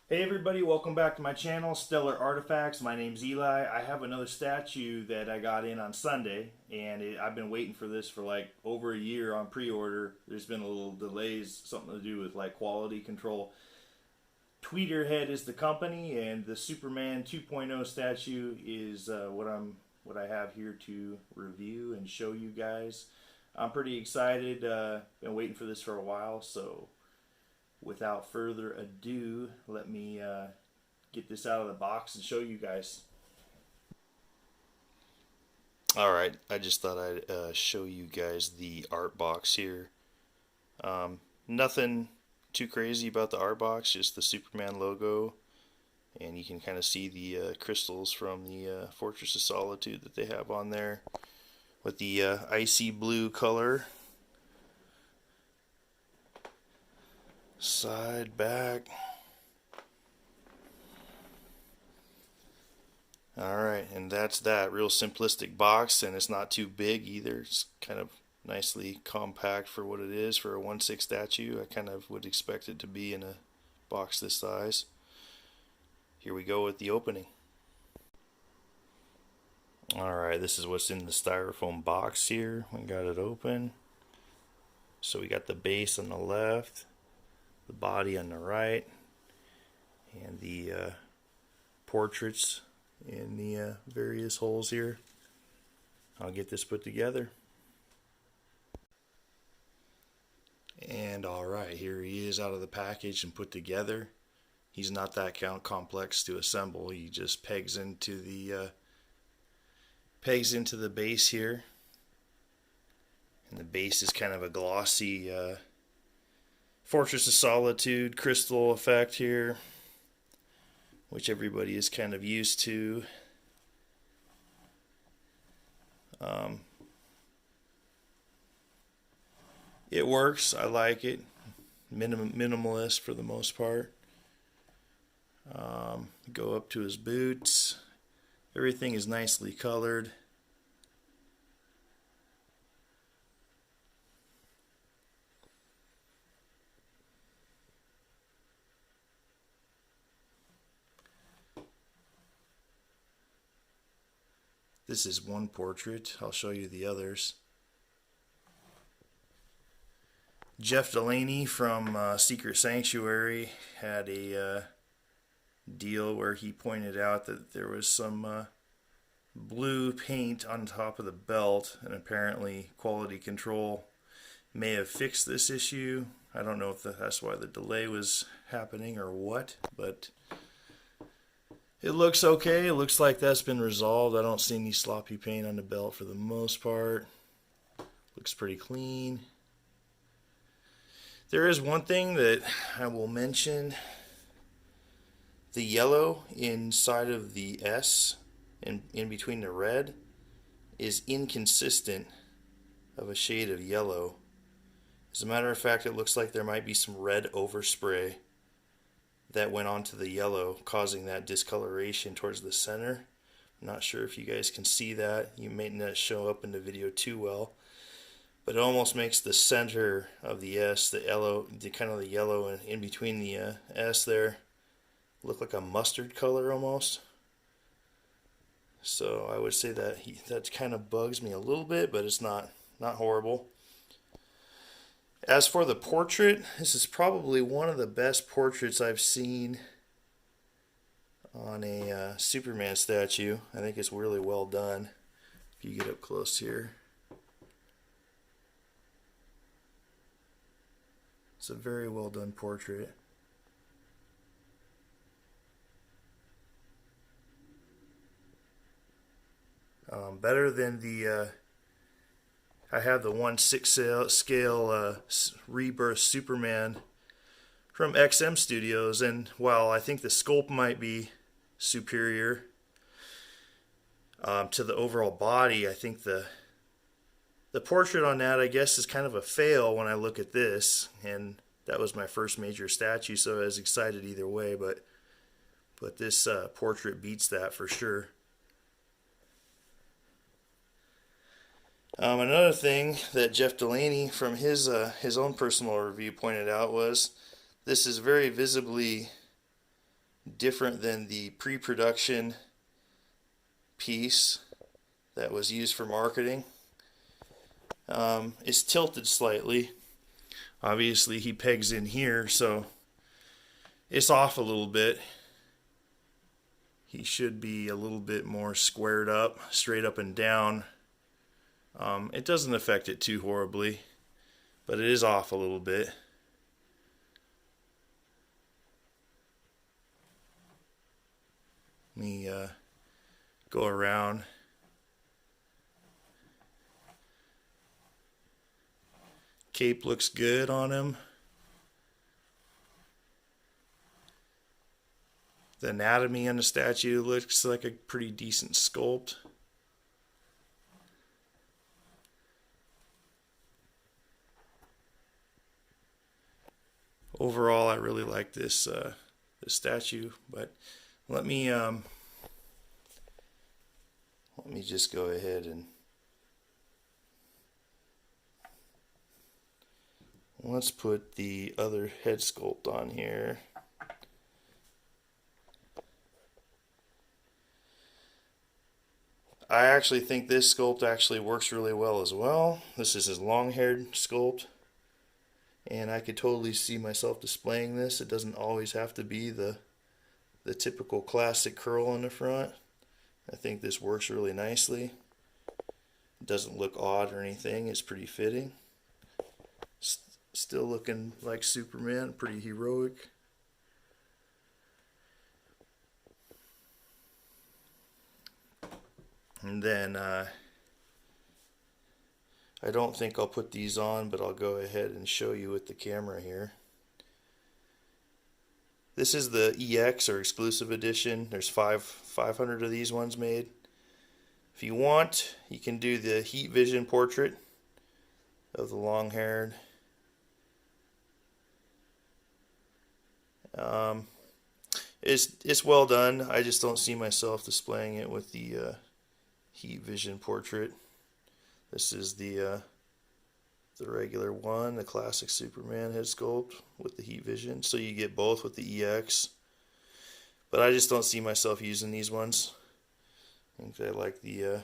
Hey everybody, welcome back to my channel, Stellar Artifacts. My name's Eli. I have another statue that I got in on Sunday, and I've been waiting for this for like over a year on pre-order. There's been a little delays, something to do with like quality control. Tweeterhead is the company, and the Superman 2.0 statue is what I have here to review and show you guys. I'm pretty excited. Been waiting for this for a while, so without further ado, let me get this out of the box and show you guys. Alright, I just thought I'd show you guys the art box here. Nothing too crazy about the art box, just the Superman logo, and you can kind of see the crystals from the Fortress of Solitude that they have on there with the icy blue color. Side, back. Alright, and that's that. Real simplistic box, and it's not too big either. It's kind of nicely compact for what it is for a 1/6 statue. I kind of would expect it to be in a box this size. Here we go with the opening. Alright, this is what's in the styrofoam box here. We got it open. So we got the base on the left, the body on the right, and the portraits in the various holes here. I'll get this put together. And alright, here he is out of the package and put together. He's not that complex to assemble. He just pegs into the base here. And the base is kind of a glossy Fortress of Solitude crystal effect here, which everybody is kind of used to. It works. I like it. Minimalist for the most part. Go up to his boots. Everything is nicely colored. This is one portrait. I'll show you the others. Jeff Delaney from Secret Sanctuary had a deal where he pointed out that there was some blue paint on top of the belt, and apparently quality control may have fixed this issue. I don't know if that's why the delay was happening or what, but it looks okay. It looks like that's been resolved. I don't see any sloppy paint on the belt for the most part. Looks pretty clean. There is one thing that I will mention. The yellow inside of the S and in between the red is inconsistent of a shade of yellow. As a matter of fact, it looks like there might be some red overspray that went onto the yellow, causing that discoloration towards the center. I'm not sure if you guys can see that. You may not show up in the video too well, but it almost makes the center of the S, the kind of the yellow in between the S there, look like a mustard color almost. So I would say that kind of bugs me a little bit, but it's not horrible. As for the portrait, this is probably one of the best portraits I've seen on a Superman statue. I think it's really well done. If you get up close here, it's a very well done portrait. Better than the I have the 1/6 scale Rebirth Superman from XM Studios, and while I think the sculpt might be superior to the overall body, I think the portrait on that, I guess, is kind of a fail when I look at this, and that was my first major statue, so I was excited either way, but this portrait beats that for sure. Another thing that Jeff Delaney from his own personal review pointed out was this is very visibly different than the pre-production piece that was used for marketing. It's tilted slightly. Obviously he pegs in here, so it's off a little bit. He should be a little bit more squared up, straight up and down. It doesn't affect it too horribly, but it is off a little bit. Let me go around. Cape looks good on him. The anatomy on the statue looks like a pretty decent sculpt. Overall, I really like this statue, but let me just go ahead and let's put the other head sculpt on here. I actually think this sculpt actually works really well as well. This is his long-haired sculpt, and I could totally see myself displaying this. It doesn't always have to be the typical classic curl on the front. I think this works really nicely. It doesn't look odd or anything. It's pretty fitting. Still looking like Superman, pretty heroic. And then I don't think I'll put these on, but I'll go ahead and show you with the camera here. This is the EX or exclusive edition. There's 500 of these ones made. If you want, you can do the heat vision portrait of the long-haired. It's well done. I just don't see myself displaying it with the heat vision portrait. This is the regular one, the classic Superman head sculpt with the heat vision. So you get both with the EX. But I just don't see myself using these ones. I think I like the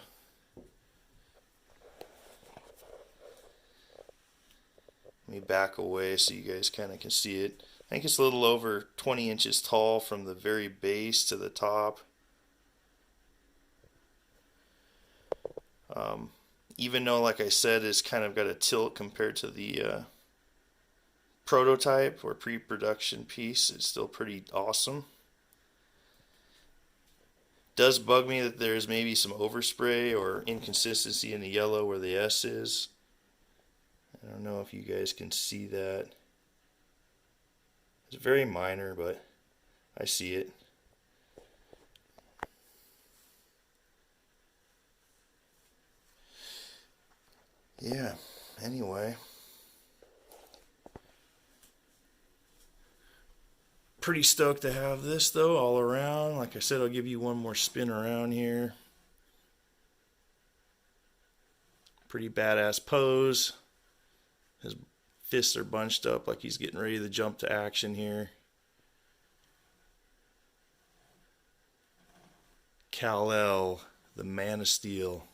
let me back away so you guys kind of can see it. I think it's a little over 20 inches tall from the very base to the top. Even though, like I said, it's kind of got a tilt compared to the prototype or pre-production piece, it's still pretty awesome. Does bug me that there's maybe some overspray or inconsistency in the yellow where the S is. I don't know if you guys can see that. It's very minor, but I see it. Yeah, anyway. Pretty stoked to have this though all around. Like I said, I'll give you one more spin around here. Pretty badass pose. His fists are bunched up like he's getting ready to jump to action here. Kal-El, the Man of Steel.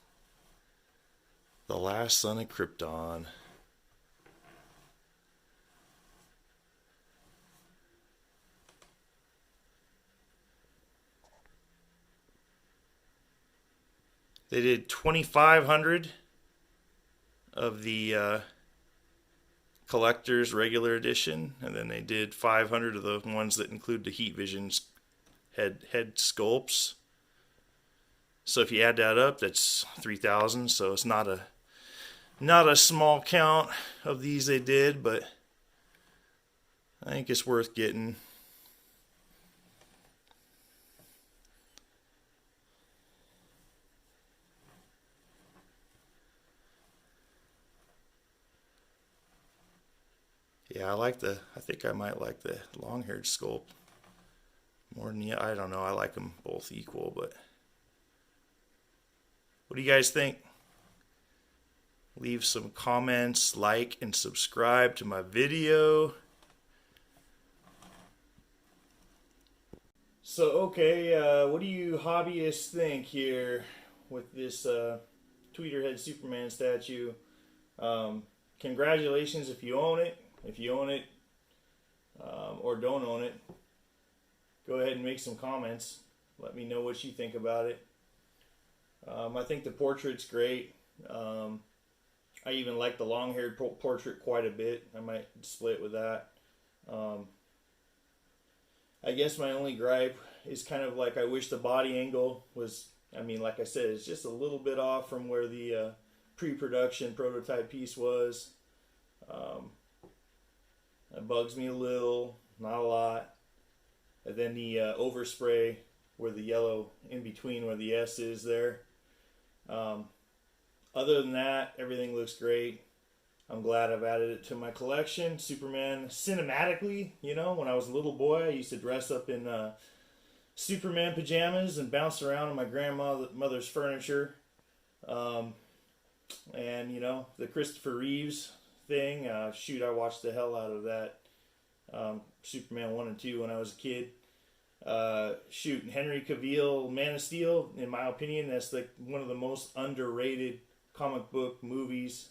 The last son of Krypton. They did 2,500 of the collector's regular edition, and then they did 500 of the ones that include the heat vision head sculpts. So if you add that up, that's 3,000. So it's not a small count of these they did, but I think it's worth getting. Yeah, I think I might like the long-haired sculpt more than I don't know. I like them both equal, but what do you guys think? Leave some comments, like, and subscribe to my video. So, okay, what do you hobbyists think here with this Tweeterhead Superman statue? Um, Congratulations if you own it. If you own it or don't own it, go ahead and make some comments. Let me know what you think about it. I think the portrait's great. I even like the long-haired portrait quite a bit. I might split with that. Um, I guess my only gripe is kind of like I wish the body angle was, I mean, like I said, it's just a little bit off from where the pre-production prototype piece was. Um, that bugs me a little, not a lot. And then the overspray where the yellow in between where the S is there. Um, Other than that, everything looks great. I'm glad I've added it to my collection. Superman cinematically, you know, when I was a little boy, I used to dress up in Superman pajamas and bounce around on my grandmother's furniture. Um, and, you know, the Christopher Reeves thing, shoot, I watched the hell out of that. Superman 1 and 2 when I was a kid. Shoot, Henry Cavill, Man of Steel, in my opinion, that's like one of the most underrated comic book movies.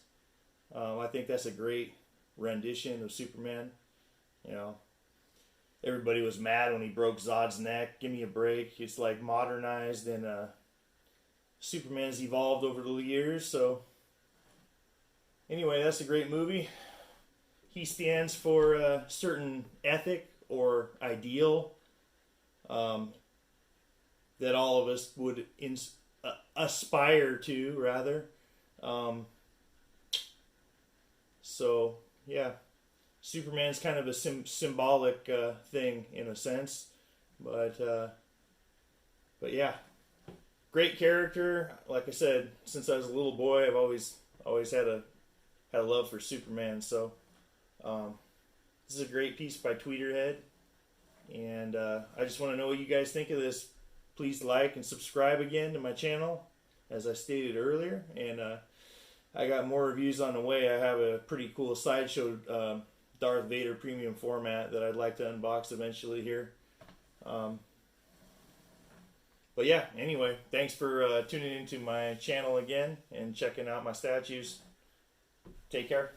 I think that's a great rendition of Superman. You know, everybody was mad when he broke Zod's neck. Give me a break. It's like modernized and Superman's evolved over the years. So anyway, that's a great movie. He stands for a certain ethic or ideal that all of us would aspire to, rather. Um, so yeah, Superman's kind of a symbolic thing in a sense, but yeah, great character. Like I said, since I was a little boy, I've always had a love for Superman. So this is a great piece by Tweeterhead, and I just want to know what you guys think of this. Please like and subscribe again to my channel, as I stated earlier, and I got more reviews on the way. I have a pretty cool sideshow Darth Vader premium format that I'd like to unbox eventually here. But yeah, anyway, thanks for tuning into my channel again and checking out my statues. Take care.